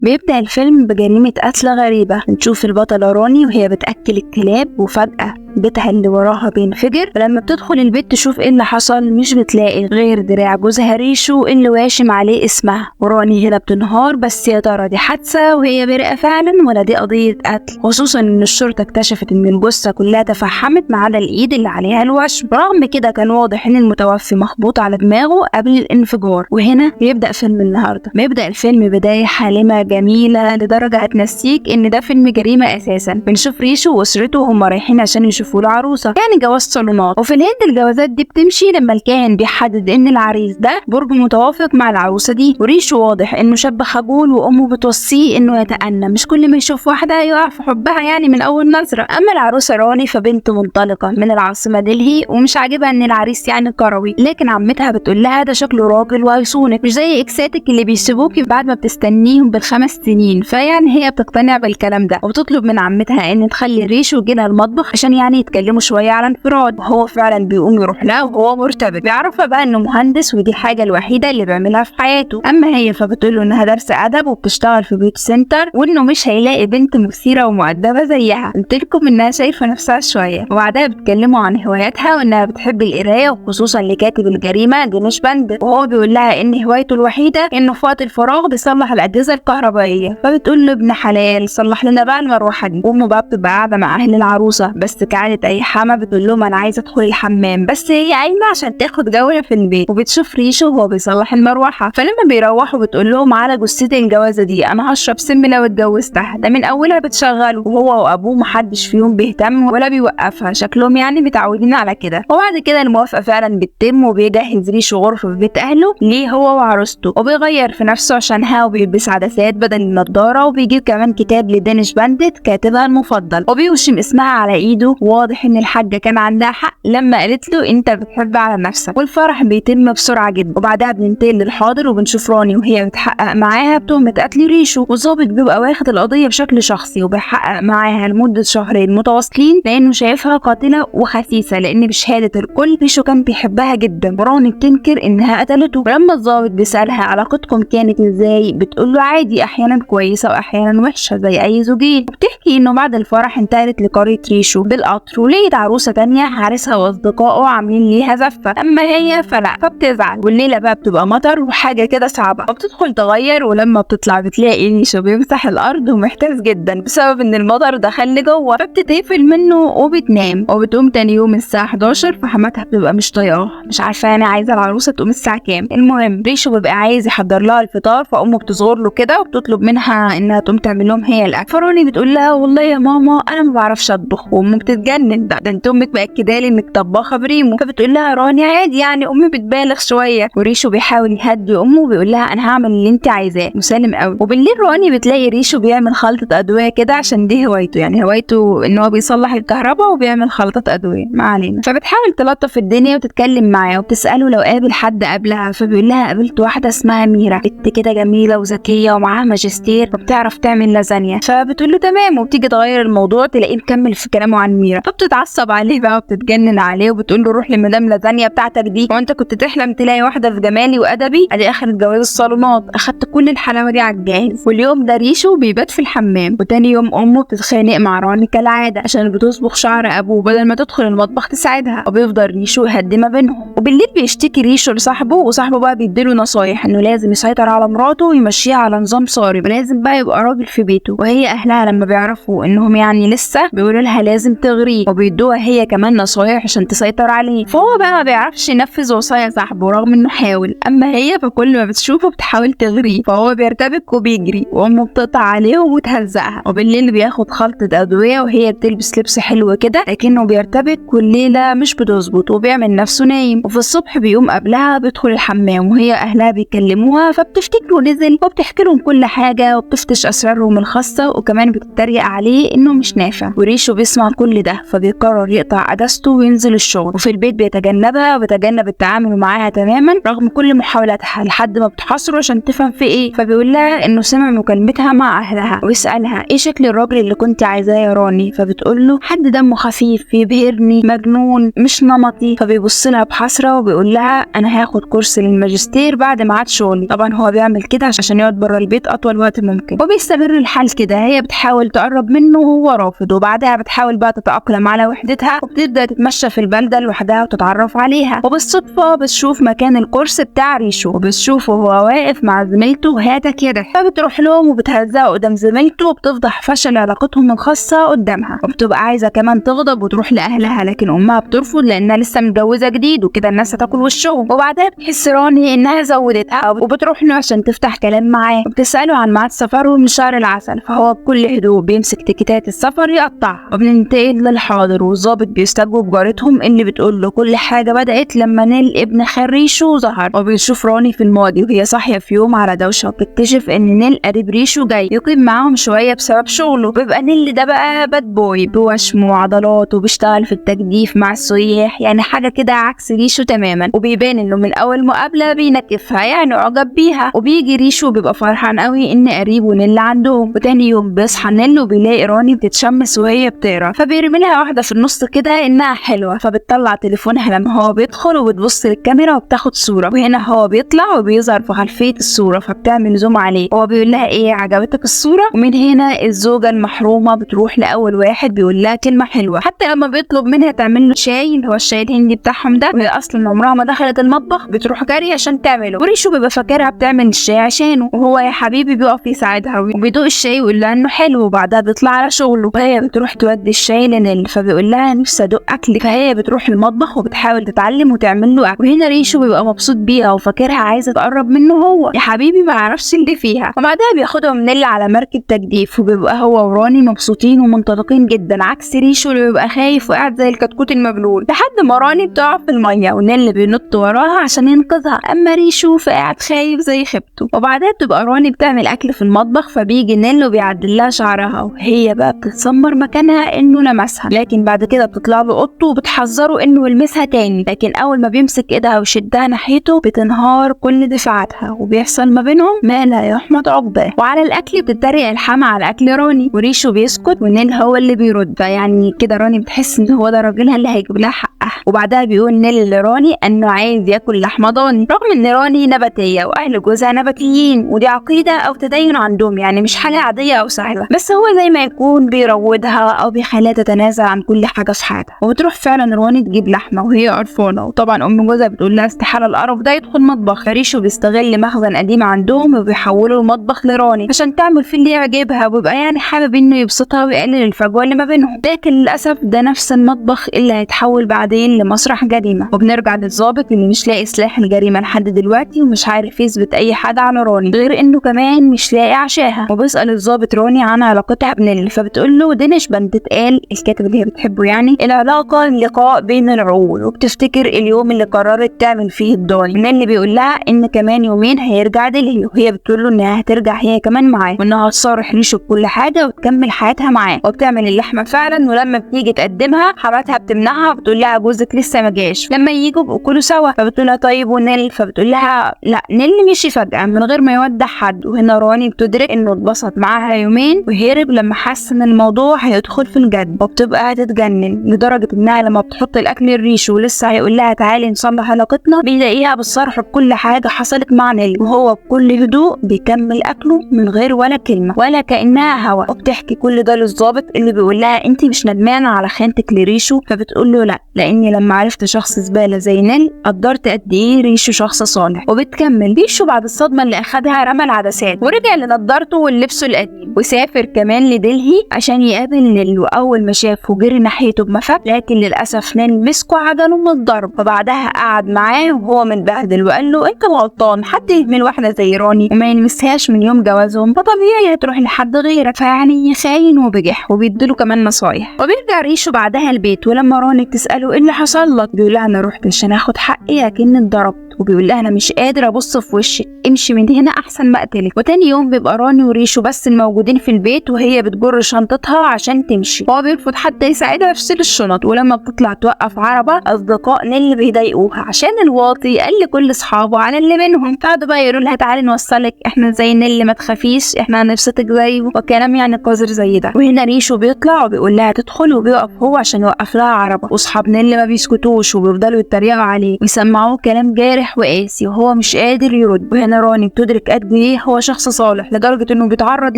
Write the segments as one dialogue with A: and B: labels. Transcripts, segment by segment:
A: بيبدأ الفيلم بجريمة قتل غريبة. نشوف البطلة راني وهي بتأكل الكلاب، وفجأة بيتها اللي وراها بينفجر. ولما بتدخل البيت تشوف ايه اللي حصل، مش بتلاقي غير دراع جوزها ريشو اللي واشم عليه اسمها. وراني هنا بتنهار، بس يا ترى دي حادثة وهي بريئة فعلا ولا دي قضية قتل؟ خصوصا ان الشرطة اكتشفت ان الجثة كلها تفحمت ما عدا الايد اللي عليها الوشم. رغم كده كان واضح ان المتوفي مخبوط على دماغه قبل الانفجار. وهنا بيبدأ فيلم النهاردة. بيبدأ الفيلم بداية حالمة جميلة لدرجة هتنسيك ان ده فيلم جريمة اساسا. بنشوف ريشو واسرته وهم رايحين عشان يشوفوا له عروسة، يعني جواز صالونات. وفي الهند الجوازات دي بتمشي لما الكاهن بيحدد ان العريس ده برج متوافق مع العروسة دي. وريشو واضح انه شاب خجول، وامه بتوصيه انه يتأنى، مش كل ما يشوف واحدة يقع في حبها يعني من اول نظرة. اما العروسة راني فبنت منطلقة من العاصمة دلهي، ومش عاجبها ان العريس يعني كروي، لكن عمتها بتقول لها ده شكله راجل وهيصونك، مش زي اكساتك اللي بيسيبوكي بعد ما بتستنيهم بالخمس سنين. فيعني هي بتقتنع بالكلام ده، وبتطلب من عمتها ان تخلي ريشو يجيلها المطبخ عشان يعني يتكلموا شويه على انفراد. وهو فعلا بيقوم يروح لها وهو مرتبك. بيعرفها بقى انه مهندس، ودي الحاجه الوحيده اللي بيعملها في حياته. اما هي فبتقول له انها دارسه ادب وبتشتغل في بيوت سنتر، وانه مش هيلاقي بنت مثيره ومؤدبه زيها. قلت لكم انها شايفه نفسها شويه. وبعدها بيتكلموا عن هواياتها، وانها بتحب القرايه، وخصوصا لكاتب الجريمه دينيش باندت. وهو بيقول لها ان هوايته الوحيده انه في وقت الفراغ بيصلح الاجهزه الكهربائيه. فبتقول له ابن حلال صلح لنا بقى المروحه دي. امه بقى بتبقى قاعده مع اهل العروسه، بس كعاده اي حما بتقول لهم انا عايزه ادخل الحمام، بس هي قايمه عشان تاخد جوله في البيت. وبتشوف ريشو وهو بيصلح المروحه. فلما بيروحوا بتقول لهم على جثتي الجوازه دي انا هشرب سم لو اتجوزتها. ده من اولها بتشغله، وهو وابوه محدش فيهم بيهتم ولا بيوقفها، شكلهم يعني متعودين على كده. وبعد كده الموافقه فعلا بتتم، وبيجهز ريشو غرفه في بيت اهله ليه هو وعروسته، وبيغير في نفسه عشانها، وبيلبس عدسات بدل النضاره، وبيجيب كمان كتاب لدينيش باندت كاتبها المفضل، وبيوشم اسمها على ايده. واضح ان الحاجه كان عندها حق لما قالت له انت بتحب على نفسك. والفرح بيتم بسرعه جدا. وبعدها بننتقل للحاضر، وبنشوف راني وهي بتحقق معاها بتهمه قتل ريشو. والظابط بيبقى واخد القضيه بشكل شخصي، وبيحقق معاها لمده شهرين متواصلين، لانه شايفها قاتله وخسيسه، لان بشهاده الكل ريشو كان بيحبها جدا. وراني بتنكر انها قتلته. ولما الظابط بيسالها علاقتكم كانت ازاي، بتقول له عادي، احيانا كويسه واحيانا وحشه زي اي زوجين. وبتحكي انه بعد الفرح انتقلت لقريه ريشو بالقطر، ولقيت عروسه تانية حارسها واصدقائه عاملين ليها زفه. اما هي فلا، فبتزعل. والليله بقى بتبقى مطر وحاجه كده صعبه، وبتدخل تغير. ولما بتطلع بتلاقي ريشو بيمسح الارض ومحتاس جدا بسبب ان المطر دخل لجوه، فبتتقفل منه وبتنام. وبتقوم تاني يوم الساعه 11، فحماتها بتبقى مش طايقاها، مش عارفه انا عايزه العروسه تقوم الساعه كام. المهم ريشو بيبقى عايز يحضر لها الفطار، فامه بتصغر له كده وبتطلب منها انها تقوم تعمل لهم هي الاكل. فروني بتقول لها والله يا ماما انا ما بعرفش اطبخ. وامه بتتجنن، ده انت امك مأكده لي انك طباخه بريمو. فبتقول لها راني عادي يعني امي بتبالغ شويه. وريشو بيحاول يهدي امه وبيقول لها انا هعمل اللي انت عايزاه، مسالم قوي. وبالليل راني بتلاقي ريشو بيعمل خلطه ادويه كده، عشان دي هوايته، يعني هوايته ان هو بيصلح الكهرباء وبيعمل خلطه ادويه، ما علينا. فبتحاول تلطف الدنيا وتتكلم معاه، وبتساله لو قابل حد قبلها. فبيقول لها قابلت واحده اسمها ميرا، بنت كده جميله وذكيه ومعاها ماجستير وبتعرف تعمل لازانيا. فبتقول له تمام، وبتيجي تغير الموضوع تلاقيه مكمل في كلامه عن ميرا. فبتتعصب عليه بقى وبتتجنن عليه، وبتقول له روح لمدام لازانيا بتاعتك دي، وانت كنت تحلم تلاقي واحده في جمالي وادبي؟ ادي اخر جواز الصالونات، اخدت كل الحلاوه دي على الجاهز. واليوم ده ريشو بيبات في الحمام. وتاني يوم امه بتتخانق مع راني كالعاده عشان بتصبغ شعر ابوه بدل ما تدخل المطبخ تساعدها. وبيفضل ريشو يهدي ما بينهم. وبالليل بيشتكي ريشو لصاحبه، وصاحبه بقى بيديله نصايح انه لازم يسيطر على مراته ويمشيها على نظام صارم، ولازم بقى يبقى راجل في بيته. وهي اهلها لما بيعرفوا انهم يعني لسه بيقولوا لها لازم تغريه، وبيدوها هي كمان نصايح عشان تسيطر عليه. فهو بقى ما بيعرفش ينفذ وصايا صاحبه رغم انه حاول. اما هي فكل ما بتشوفه بتحاول تغريه، فهو بيرتبك وبيجري، وامه بتقطع عليه وبتهزقها. وبالليل بياخد خلطه ادويه، وهي بتلبس لبس حلو كده، لكنه بيرتبك والليله مش بتظبط، وبيعمل نفسه نايم. وفي الصبح بيقوم قبلها بيدخل الحمام، وهي اهلها بيكلموها فبتفتكره نزل، وبتحكي لهم كل حاجه وبتفتش اسرارهم الخاصه، وكمان بتتريق عليه انه مش نافع. وريشو بيسمع كل ده ده، فبيقرر يقطع اجازته وينزل الشغل، وفي البيت بيتجنبها وبيتجنب التعامل معاها تماما رغم كل محاولاتها لحد ما بتحاصره عشان تفهم في ايه. فبيقول لها انه سمع مكالمتها مع اهلها ويسالها ايه شكل الراجل اللي كنت عايزاه يا راني، فبتقول له حد دمه خفيف يبهرني مجنون مش نمطي. فبيبص لها بحسره وبيقول لها انا هاخد كورس للماجستير بعد ميعاد شغلي. طبعا هو بيعمل كده عشان يقعد بره البيت اطول وقت ممكن، وبيستمر الحال كده. هي بتحاول تقرب منه وهو رافض، وبعدها بتحاول بقى تتاقلم على وحدتها وبتبدا تتمشى في البلده لوحدها وتتعرف عليها. وبالصدفه بتشوف مكان الكورس بتاع ريشو وبتشوفه وهو واقف مع زميلته هاتا كده، فبتروح لهم وبتهزقه قدام زميلته وبتفضح فشل علاقتهم الخاصه قدامها، وبتبقى عايزه كمان تغضب وتروح لاهلها لكن امها بترفض لانها لسه متجوزه جديد وكده الناس هتاكل وشهم. وبعدها بتحس راني انها زودتها وبتروح له عشان تفتح كلام معاه وبتساله عن ميعاد سفرهم لشهر العسل، فهو بكل هدوء بيمسك تيكيتات السفر يقطعها. وبننتقل للحاضر والظابط بيستجوب جارتهم اللي بتقول له كل حاجه بدات لما نيل ابن خريشو ظهر، وبيشوف راني في الماضي وهي صاحيه في يوم على دوشه وبتكتشف ان نيل قريب ريشو جاي يقيم معاهم شويه بسبب شغله. بيبقى نيل ده بقى باد بوي بوشم وعضلات وبيشتغل في التجديف مع السياح، يعني حاجه كده عكس ريشو تماما. وبيبان انه من اول مقابله بينكفها يعني اعجب بيها. وبيجي ريشو بيبقى فرحان قوي ان قريبه نيل عندهم، وتاني يوم بيصحى نيل وبيلاقي راني بتتشمس وهي بتقرا، فبيرمي لها واحده في النص كده انها حلوه، فبتطلع تليفونها لما هو بيدخل وبتبص للكاميرا وبتاخد صوره، وهنا هو بيطلع وبيظهر في خلفيه الصوره فبتعمل زوم عليه. هو بيقول لها ايه عجبتك الصوره؟ ومن هنا الزوجه المحرومه بتروح لاول واحد بيقول لها كلمه حلوه، حتى لما بيطلب منها تعمل له شاي اللي هو الشاي الهندي بتاعهم ده وهي اصلا عمرها ما دخلت المطبخ بتروح جري عشان تعمله. وريشو بيبقى فاكرها بتعمل الشاي عشانه، وهو يا حبيبي بيقف يساعدها وبيدوق الشاي ويقول لها انه حلو، وبعدها بيطلع على شغله. وهي بتروح تودي الشاي لنيل فبيقول لها نفسي ادوق اكل، فهي بتروح المطبخ وبتحاول تتعلم وتعمل له اكل. وهنا ريشو بيبقى مبسوط بيها وفاكرها عايزه تقرب منه هو، يا حبيبي ما يعرفش اللي فيها. وبعدها بياخدهم نيل على مركب تجديف وبيبقى هو وراني مبسوطين ومنطلقين جدا عكس ريشو اللي بيبقى خايف وقاعد زي الكتكوت المبلول، لحد ما راني بتقع في الميه ونيل بينط وراها عشان ينقذها، اما ريشو فقاعد خايف زي خيبته. وبعدها بتبقى راني بتعمل اكل في المطبخ فبيجي نيل وبيعدل لها شعرها وهي بقى بتتسمر مكانها انه لمسها، لكن بعد كده بتطلع له اوضته وبتحذره انه يلمسها تاني، لكن اول ما بيمسك ايدها ويشدها ناحيته بتنهار كل دفاعاتها وبيحصل ما بينهم ما لا يحمد عقباه. وعلى الاكل بتتريق الحما على اكل راني وريشو بيسكت ونيل هو اللي بيرد، فيعني كده راني بتحس ان هو ده راجلها اللي هيجيب لها حقها. وبعدها بيقول نيل لراني انه عايز ياكل لحمه ضاني رغم ان راني نباتيه واهل جوزها نباتيين، ودي عقيده او تدين عندهم يعني مش حاجه عاديه او سهله، بس هو زي ما يكون بيروضها او بيخليها تتنازل عن كل حاجه في حياتها. وبتروح فعلا راني تجيب لحمه وهي قرفانه، وطبعا ام جوزها بتقول لها استحاله القرف ده يدخل مطبخ. فريشو بيستغل مخزن قديم عندهم وبيحوله المطبخ لراني عشان تعمل فيه اللي يعجبها، وبيبقى يعني حابب انه يبسطها ويقلل الفجوه اللي ما بينهم، لكن للاسف ده نفس المطبخ اللي هيتحول بعدين لمسرح جريمه. وبنرجع للظابط اللي مش لاقي سلاح الجريمه لحد دلوقتي ومش عارف يثبت اي حاجه على راني غير انه كمان مش لاقي عشاها، وبيسال الظابط راني عن علاقتها بنيل فبتقول له دينيش بنتقال الكاتب اللي هي بتحبه يعني العلاقه لقاء بين العقول، وبتفتكر اليوم اللي قررت تعمل فيه الضاني. نيل بيقول لها ان كمان يومين هيرجع ديلهي، وهي بتقول له انها هترجع هي كمان معاه وانها هتصارح ريشو بكل حاجه وتكمل حياتها معاه. وبتعمل اللحمه فعلا، ولما بتيجي تقدمها حماتها بتمنعها وبتقول لها جوزك لسه ما جاش، لما ييجوا بياكلوا سوا. فبتقول لها طيب ونيل؟ فبتقول لها لا نيل مشي فجاه من غير ما يودع حد. وهنا راني بتدرك انه اتبسط معاها يومين وهرب لما حس ان الموضوع هيدخل في الجد، وبتبقى هتتجنن لدرجه انها لما بتحط الاكل الريشو ولسه هيقول لها تعالي نصلح علاقتنا بيلاقيها بالصرح بكل حاجه حصلت مع نيل، وهو بكل هدوء بيكمل اكله من غير ولا كلمه ولا كانها هوا. وبتحكي كل ده للظابط اللي بيقول لها انت مش ندمانه على خيانتك لريشو؟ فبتقول له لا، لاني لما عرفت شخص زباله زي نيل قدرت قد ايه ريشو شخص صالح. وبتكمل ريشو بعد الصدمه اللي اخدها رمى العدسات ورجع لنضارته ولبسه القديم، وسافر كمان لدلهي عشان يقابل نيل، واول ما شافه جري ناحيته بمفك، لكن للاسف نيل مسكه عجله من الضرب. فبعدها قعد معاه وهو متبهدل وقال له انت غلطان، حد يهمل واحده زي راني وما يلمسهاش من يوم جوازهم فطبيعي هتروح لحد غيرك، فيعني خاين وبجح، وبيديله كمان نصايح. وبيرجع ريشو بعدها البيت ولما راني بتساله ايه اللي حصل لك بيقول لها انا رحت عشان اخد حقي لكني اتضربت، وبيقول لها انا مش قادر ابص في وشك، امشي من هنا احسن ما اقتلك. وتاني يوم بيبقى راني وريشو بس الموجودين في البيت وهي بتجر شنطتها عشان تمشي، هو بيرفض حتى يساعدها في شيل الشنط. ولما بتطلع توقف عربة، أصدقاء نيل بيضايقوها عشان الواطي قال لكل أصحابه على اللي منهم. قعدوا بقى يقولوا لها تعالي نوصلك، احنا زي نيل ما تخافيش، احنا هنبسطك زيه، وكلام يعني قذر زي ده. وهنا ريشو بيطلع وبيقول لها تدخل، وبيقف هو عشان يوقف لها عربة. واصحاب نيل ما بيسكتوش وبيفضلوا يتريقوا عليه ويسمعوه كلام جارح وقاسي وهو مش قادر يرد. وهنا راني بتدرك قد ايه هو شخص صالح لدرجة انه بيتعرض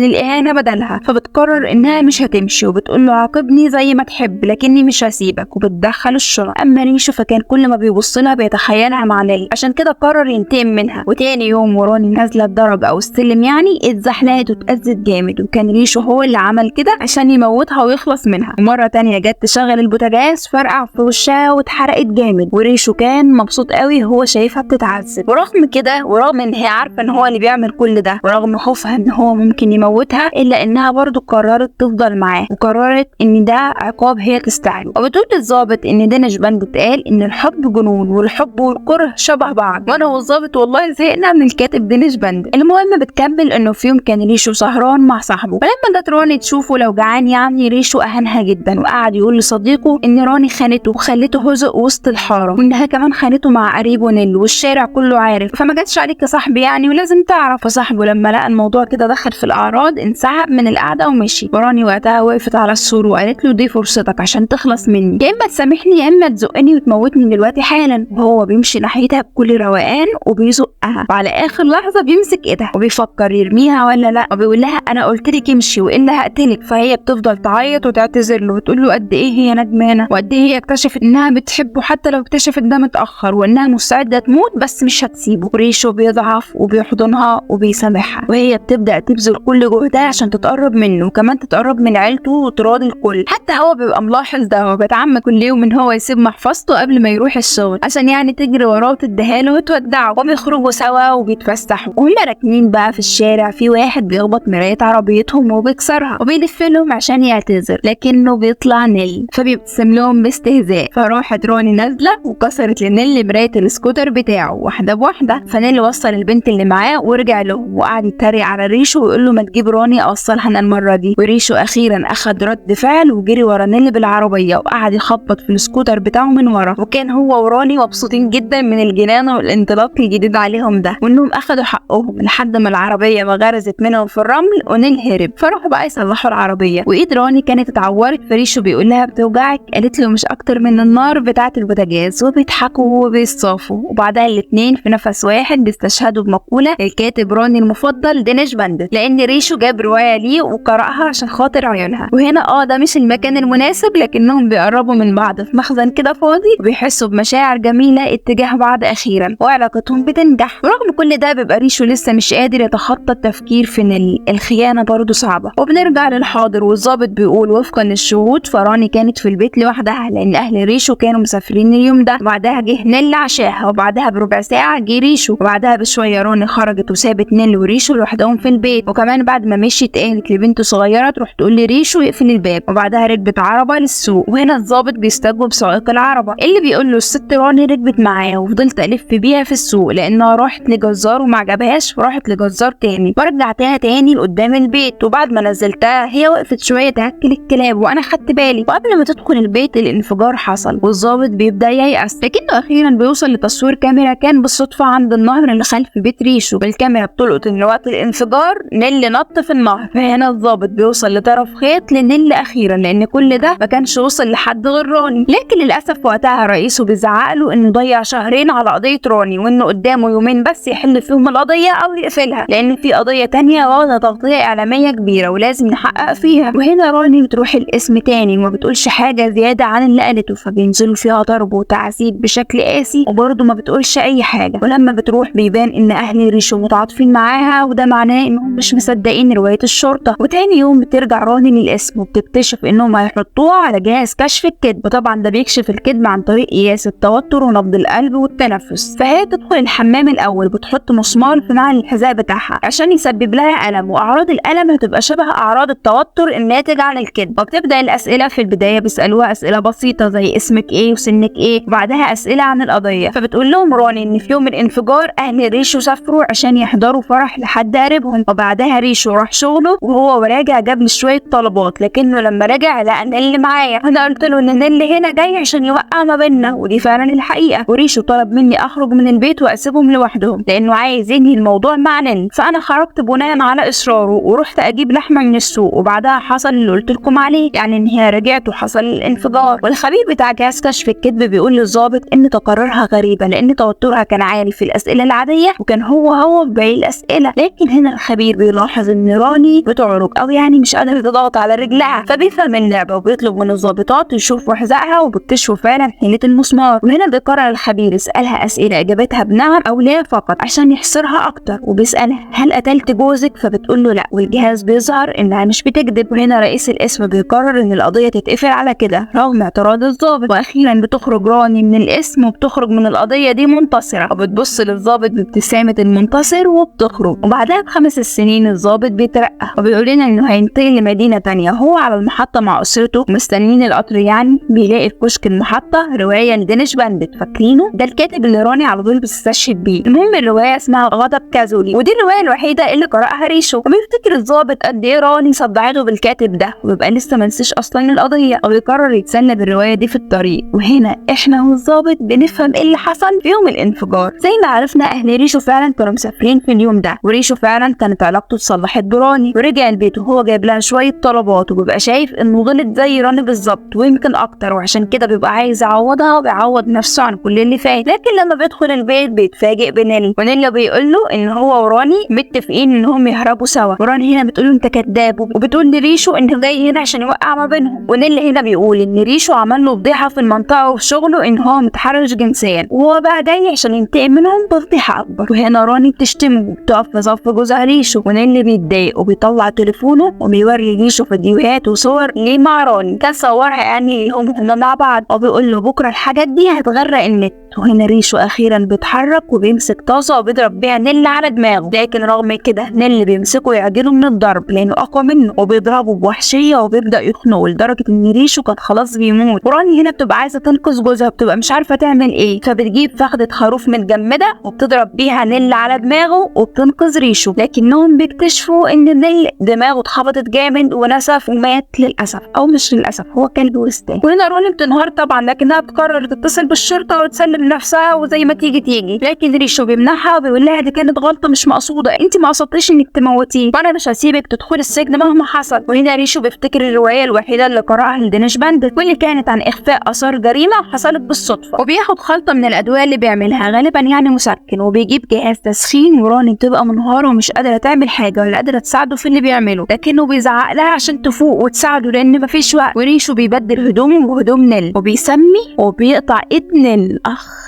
A: للإهانة بدلها، فبتقرر انها مش هتمشي وبتقول له عاقبني زي ما تحب لكني مش هسيبك، وبتدخل الشنط. اما ريشو فكان كل ما بيبص لها بيتخيلها مع نيل، عشان كده قرر ينتقم منها. وتاني يوم وراني نازله الدرج او السلم يعني اتزحلقت واتأذت جامد، وكان ريشو هو اللي عمل كده عشان يموتها ويخلص منها. ومره تانية جت تشغل البوتاجاز فرقع في وشها واتحرقت جامد، وريشو كان مبسوط قوي وهو شايفها بتتعذب. ورغم كده ورغم ان هي عارفه ان هو اللي بيعمل كل ده ورغم خوفها ان هو ممكن يموتها، الا انها برضو قررت تفضل معاه وقررت ان ده عقاب هي تستاهله. وبتقول للظابط ان دينيش باند قال ان الحب جنون والحب والكره شبه بعض، وانا والظابط والله زهقنا من الكاتب دينيش باند. المهم بتكمل انه في يوم كان ريشو سهران مع صاحبه، ولما جت راني تشوفه لو جعان يعني ريشو اهانها جدا، وقعد يقول لصديقه ان راني خانته وخلته هزق وسط الحاره، وانها كمان خانته مع قريبه نيل والشارع كله عارف، فما جاتش عليك يا صاحبي يعني ولازم تعرف. فصاحبه لما لقى الموضوع كده دخل في الاعراض انسحب من القعده ومشي. وراني وقتها وقفت على السور وقالت له دي فرصتك عشان تخلص مني، يا اما تسامحني يا اما تزقني وتموتني دلوقتي حالا. وهو بيمشي ناحيتها بكل روقان وبيزقها، وعلى اخر لحظه بيمسك ايدها وبيفكر يرميها ولا لا، وبيقول لها انا قلت لك امشي والا هقتلك. فهي بتفضل تعيط وتعتذر له وتقول له قد ايه هي ندمانه وقد ايه هي اكتشفت انها بتحبه حتى لو اكتشفت ده متاخر، وانها مستعده تموت بس مش هتسيبه. وريشو بيضعف وبيحضنها وبيسامحها، وهي بتبدا تبذل كل جهدها عشان تتقرب منه وكمان تتقرب من عيلته وتراضي الكل. حتى هو بيبقى ملاحظ ده وبيتعمد كل يوم ان هو يسيب محفظته قبل ما يروح الشغل عشان يعني تجري وراه وتديها له وتودعه، وبيخرجوا سوا وبيتفسحوا. وهم راكنين بقى في الشارع في واحد بيخبط مرايه عربيتهم وبيكسرها وبيلف لهم عشان يعتذر، لكنه بيطلع نيل فبيبتسم لهم باستهزاء. فراحت راني نازله وكسرت لنيل مرايه السكوتر بتاعه واحده بواحده. فنيل وصل البنت اللي معاه ورجع لهم وقعد يتريق على ريشو ويقول له ما تجيب راني اوصلها انا المره دي. وريشو اخيرا اخد رد فعل وجري ورا نيل بالعربيه وقعد يخبط في السكوتر بتاعه من ورا. وكان هو وراني مبسوطين جدا من الجنانه والانطلاق الجديد عليهم ده، وانهم اخدوا حقهم لحد ما العربيه ما غرزت منهم في الرمل ونيل هرب. فراحوا بقى يصلحوا العربيه، وايد راني كانت اتعورت. فريشو بيقول لها بتوجعك؟ قالت له مش اكتر من النار بتاعه البوتاجاز. وبيضحكوا وبيصافوا، وبعدها الاثنين في نفس واحد بيستشهدوا بمقوله الكاتب راني المفضل دينيش باند، لان ريشو جاب روايه ليه وقرأها عشان خاطر عيونها. وهنا ده مش المكان المناسب، لكنهم بيقربوا من بعض في مخزن كده فاضي وبيحسوا بمشاعر جميله اتجاه بعض اخيرا، وعلاقتهم بتنجح. ورغم كل ده بيبقى ريشو لسه مش قادر يتخطى التفكير في ان الخيانه برضه صعبه. وبنرجع للحاضر والظابط بيقول وفقا للشهود فراني كانت في البيت لوحدها لان اهل ريشو كانوا مسافرين اليوم ده. وبعدها جه نيل عشاها، وبعدها بربع ساعه جه ريشو، وبعدها بشويه راني خرجت وسابت نيل وريشو لوحدهم في البيت. وكمان بعد ما مشيت قالت لبنته صغيره تروح تقول لريشو يقفل الباب. وبعدها ركبت عربه للسوق، وهنا الظابط بيستجوب سائق العربه اللي بيقول له الست راني ركبت معاه وفضلت الف بيها في السوق لانها راحت لجزار وما عجبهاش وراحت لجزار تاني، ورجعتها تاني لقدام البيت. وبعد ما نزلتها هي وقفت شويه تاكل الكلاب وانا خدت بالي. وقبل ما تدخل البيت الانفجار حصل والظابط بيبدا ييأس، لكنه اخيرا بيوصل لتصوير كاميرا كان بالصدفه عند النهر اللي خلف بيت ريشو. بالكاميرا بتلقط ان وقت الانفجار نيل نط في النهر. فهنا الظابط بيوصل لطرف خيط لنيل اخيرا لان كل ده ما كانش وصل لحد غير راني. لكن للاسف وقتها رئيسه بيزعق له انه ضيع شهرين على قضيه راني وانه قدامه يومين بس يحل فيهم القضيه او يقفلها، لان في قضيه تانية واخده تغطيه اعلاميه كبيره ولازم نحقق فيها. وهنا راني بتروح الاسم تاني وما بتقولش حاجه زياده عن اللي قالته، فبينزلوا فيها ضرب وتعذيب بشكل قاسي وبرضه ما بتقولش اي حاجه. ولما بتروح بيبان ان اهل ريشو متعاطفين معاها، وده معناه انهم مش مصدقين روايه الشرطه. وتاني يوم بترجع راني للاسم وبتكتشف انهم هيحطوها على جهاز كشف الكذب، وطبعا ده بيكشف الكذب عن طريق قياس التوتر ونبض القلب والتنفس. فهي تدخل الحمام الاول بتحط مسمار في معنى الحذاء بتاعها عشان يسبب لها الم، واعراض الالم هتبقى شبه اعراض التوتر الناتج عن الكذب. وبتبدا الاسئله في البدايه بيسالوها اسئله بسيطه زي اسمك ايه وسنك ايه، وبعدها اسئله عن القضيه. فبتقول لهم راني ان في يوم الانفجار اهل ريشو سافروا عشان يحضروا فرح لحد قريبهم، وبعدها ريشو راح شغله وهو راجع جاب لي شويه طلبات، لكنه لما رجع ورجع لقى نيل معايا. انا قلت له ان نيل هنا جاي عشان يوقع ما بيننا، ودي فعلا الحقيقه. وريشو طلب مني اخرج من البيت واسيبهم لوحدهم لانه عايز ينهي الموضوع مع نيل. فانا خرجت بناء على اصراره ورحت اجيب لحمه من السوق، وبعدها حصل اللي قلت لكم عليه، يعني ان هي رجعت وحصل الانفجار. والخبير بتاع جهاز كشف الكذب بيقول للظابط ان تقاريرها غريبه لان توترها كان عالي في الاسئله العاديه وكان هو باقي الاسئله. لكن هنا الخبير بيلاحظ ان راني بتعرج او يعني مش قادره تضغط على رجلها، فبيفهم اللعبه وبيطلب من الظابطات يشوفوا حذائها وبيكتشفوا فعلا حيله المسمار. وهنا بيقرر الخبير يسالها اسئله اجابتها بنعم او لا فقط عشان يحصرها اكتر، وبيسالها هل قتلت جوزك؟ فبتقول له لا، والجهاز بيظهر انها مش بتكذب. وهنا رئيس القسم بيقرر ان القضيه تتقفل على كده رغم اعتراض الضابط. واخيرا بتخرج راني من القسم وبتخرج من القضيه دي منتصره، وبتبص للضابط بابتسامه المنتصر وبتخرج. وبعدها ب5 سنين الضابط بيترقى وبيقول لنا انه هينتقل لمدينه تانية. هو على المحطه مع اسرته مستنيين القطر، يعني بيلاقي في كشك المحطه روايه لدينيش بانديت، فاكرينه؟ ده الكاتب اللي راني على طول بتستشهد بيه. المهم الروايه اسمها غضب كازولي، ودي الروايه الوحيده اللي قراها ريشو. وبيفتكر الضابط قد ايه راني صدعته بالكاتب ده، وبيبقى لسه منسيش اصلا القضيه، وبيقرر يتسلى بالروايه دي في الطريق. وهنا احنا والضابط بنفهم ايه اللي حصل في يوم الانفجار. زي ما عرفنا اهل ريشو فعلا كانوا مسافرين في اليوم ده، وريشو فعلا كانت علاقته اتصلحت براني، ورجع البيت وهو جايب لها شويه طلبات، وبيبقى شايف انه غلط زي راني بالظبط ويمكن اكتر، وعشان كده بيبقى عايز يعوضها وبيعوض نفسه عن كل اللي فات. لكن لما بيدخل البيت بيتفاجئ بنيل، ونيل بيقول له ان هو وراني متفقين انهم يهربوا سوا. وراني هنا بتقول له انت كذاب، وبتقول لريشو انه جاي هنا عشان يوقع ما بينهم. ونيل هنا بيقول ان ريشو عمل له فضيحه في المنطقه وفي شغله ان هو متحرش جنسيا، وهو بقى جاي عشان ينتقم منهم بفضيحه اكبر. وهنا راني بتشتمه وبتقف في صف جوزها ريشو، ونيل بيتضايق وبيطلع تليفونه وبيوري ريشو فيديوهات وصور ليه مع راني كان صورها يعني هم مع بعض، وبيقول له بكره الحاجات دي هتغرق النت. وهنا ريشو اخيرا بيتحرك وبيمسك طاسه وبيضرب بيها نيل على دماغه، لكن رغم كده نيل بيمسكه يعجله من الضرب لانه اقوى منه، وبيضربه بوحشيه وبيبدا يخنقه لدرجه ان ريشو كان خلاص بيموت. وراني هنا بتبقى عايزه تنقذ جوزها، بتبقى مش عارفه تعمل ايه، فبتجيب فخده خروف متجمده وبتضرب بيها نيل على دماغه وبتنقذ ريشو. لكنهم بيكتشفوا ان نيل دماغه اتخبطت جامد ونسف ومات للاسف، او مش للاسف، هو كلب وستان. وهنا راني بتنهار طبعا، لكنها بتقرر تتصل بالشرطه وتسلم نفسها وزي ما تيجي. لكن ريشو بيمنعها وبيقول لها دي كانت غلطه مش مقصوده، انت ما قصدتيش انك تموتيه، وانا مش هسيبك تدخلي السجن مهما حصل. وهنا ريشو بيفتكر الروايه الوحيده اللي قراها لدينيش بانديت، واللي كانت عن اخفاء اثار جريمه حصلت بالصدفه، وبياخد خلطه من الادويه اللي بيعملها غالبا يعني مسكن، وبيجيب جهاز تسخين. وراني بتبقى منهاره ومش قادره تعمل حاجه ولا قادره تساعده في اللي بيعمله، لكنه بيزعق لها عشان تفوق وتساعده لان مفيش وقت. وريشو بيبدل هدومه وهدوم نيل، وبيسمي وبيقطع ايد نيل.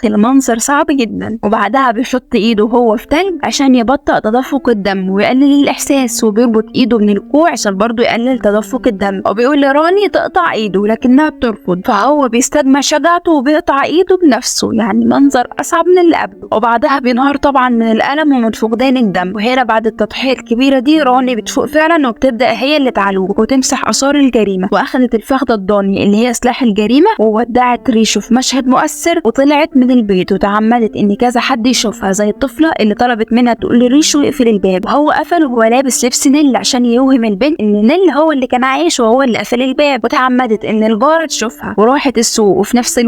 A: المنظر صعب جدا. وبعدها بيحط ايده هو في تلج عشان يبطئ تدفق الدم ويقلل الاحساس، وبيربط ايده من الكوع عشان برضه يقلل تدفق الدم، وبيقول لراني تقطع ايده لكنها بترفض، فهو بيستجمع شجاعته وبيقطع ايده بنفسه، يعني منظر اصعب من اللي قبله. وبعدها بينهار طبعا من الالم ومن فقدان الدم. وهنا بعد التضحيه الكبيره دي راني بتفوق فعلا وبتبدا هي اللي تعالجه وتمسح اثار الجريمه، واخدت الفخده الضاني اللي هي سلاح الجريمه وودعت ريشو في مشهد مؤثر، وطلعت من البيت وتعمدت ان كذا حد يشوفها زي الطفله اللي طلبت منها تقول لريشو يقفل الباب، وهو قفل وهو لابس لبس نيل عشان يوهم البنت ان نيل هو اللي كان عايش وهو اللي قفل الباب. وتعمدت ان الجاره تشوفها وراحت السوق. وفي نفس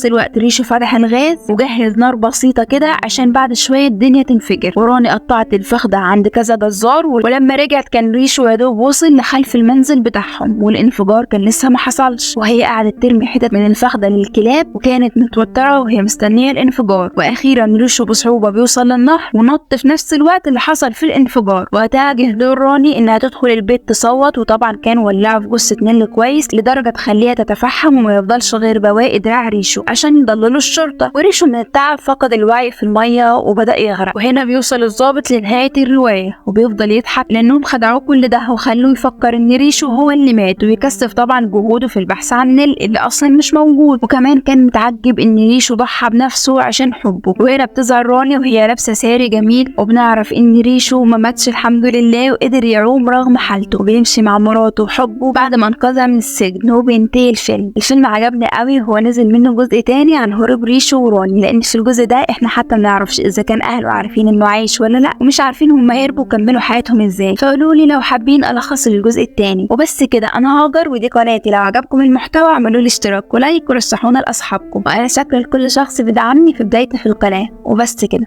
A: الوقت ريشو فتح الغاز وجهز نار بسيطه كده عشان بعد شويه الدنيا تنفجر. وراني قطعت الفخده عند كذا جزار، ولما رجعت كان ريشو يا دوب وصل لخلف المنزل بتاعهم والانفجار كان لسه ما حصلش، وهي قعدت ترمي حتت من الفخده للكلاب وكانت متوتره وهي مستنيه الانفجار. واخيرا ريشو بصعوبه بيوصل للنهر ونط في نفس الوقت اللي حصل في الانفجار، وتواجه دور راني انها تدخل البيت تصوت. وطبعا كان ولعوا في جثه نيل كويس لدرجه تخليها تتفحم وما يفضلش غير بواقي دراع ريشو عشان يضللوا الشرطه. وريشو من التعب فقد الوعي في الميه وبدا يغرق. وهنا بيوصل الضابط لنهايه الروايه وبيفضل يضحك لانهم خدعوه كل ده وخلوه يفكر ان ريشو هو اللي مات، ويكثف طبعا جهوده في البحث عن نيل اللي اصلا مش موجود. وكمان كان متعجب ان ريشو ضحى بنفسه عشان حبه. وهنا بتظهر راني وهي لابسه ساري جميل، وبنعرف ان ريشو ما ماتش الحمد لله وقدر يعوم رغم حالته، وبيمشي مع مراته وحبه بعد ما انقذها من السجن. وبينتهي الفيلم عجبني قوي. هو نزل منه جزء تاني عن هروب ريشو وراني، لان في الجزء ده احنا حتى ما نعرفش اذا كان اهله عارفين انه عايش ولا لا، ومش عارفين هم هربوا وكملوا حياتهم ازاي. فقولوا لي لو حابين الخص الجزء التاني. وبس كده، انا هاجر، ودي قناتي. لو عجبكم المحتوى اعملوا لي اشتراك ولايك ورشحونا لاصحابكم، وانا شاكره لكل شخص بيدعمني في بدايتي في القناه. وبس كده.